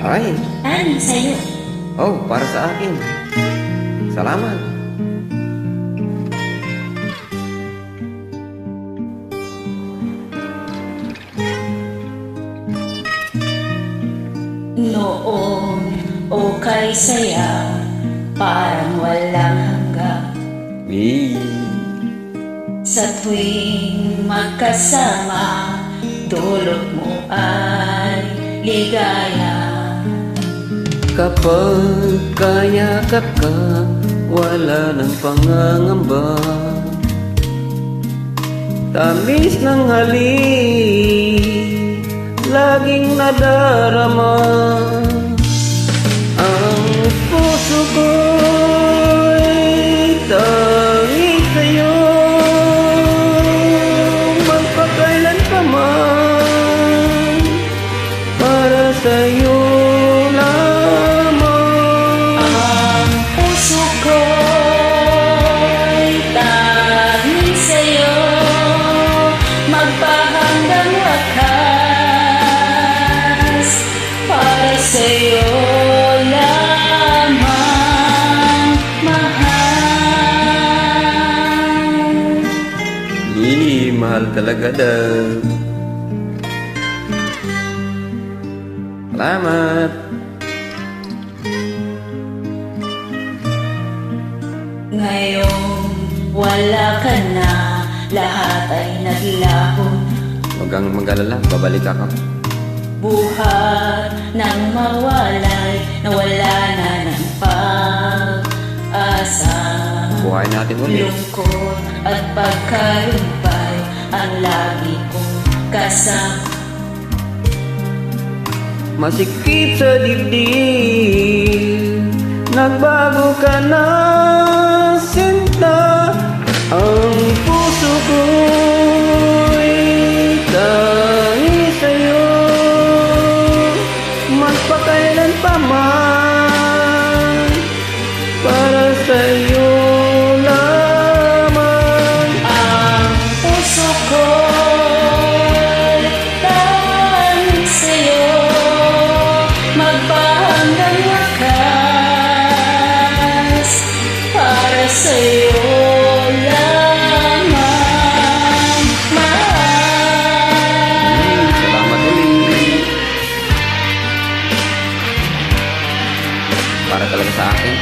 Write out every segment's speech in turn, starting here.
Ay, Ani, sa'yo. oh, para sa akin. Salamat. Noon, o kay saya, parang walang hanggan. Eh, Sa tuwing magkasama, dulot mo ay ligaya. kapag kayakap ka, wala ng pangangamba. Tamis ng halik, laging nadarama. Ang puso ko'y tanging sa'yo, magpakailan pa man, para sa'yo lamang. Ang puso ko'y tanging sa'yo, magpahanggang wakas, para sa'yo lamang, mahal. Mahal talaga daw. Salamat. Ngayon, wala ka na, lahat ay naglaho. Huwag kang mag-alala, babalik ako. Buhat nang mawalay, nawala na ng pag-asa. Buhay natin ulit. Lungkot at pagkalumpay ang lagi kong kasama. Masikip sa dibdib, nagbago ka na, sinta. Ang puso ko'y tanging sa'yo, magpakailan pa man, para sa'yo lamang. Ang puso ko'y tanging sa'yo, magpahanggang wakas, para sa'yo lamang, mahal. Salamat ulit. Para talaga sa akin.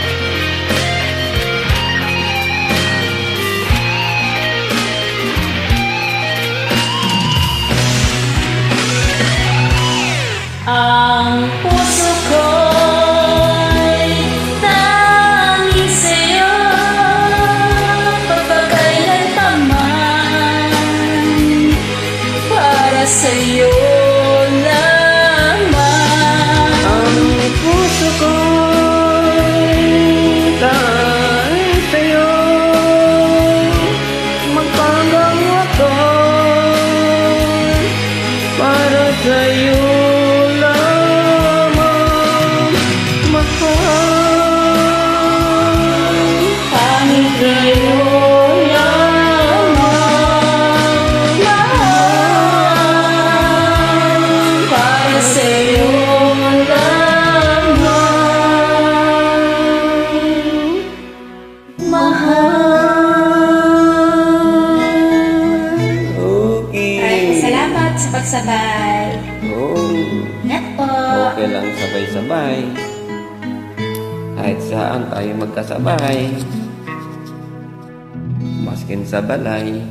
Ang puso ko'y tanging sa'yo, pagpakailan pa man, para sa'yo lamang. Ang puso ko'y tanging sa'yo, magpanggang ako, para sa'yo lamang, mahal. Tanging sa'yo lamang, mahal, para sa'yo lamang, mahal. Okay. Maraming salamat sa pagsabay. Oh, Ingat po. okay lang sabay-sabay. Kahit saan tayo magkasabay, maskin sa balay.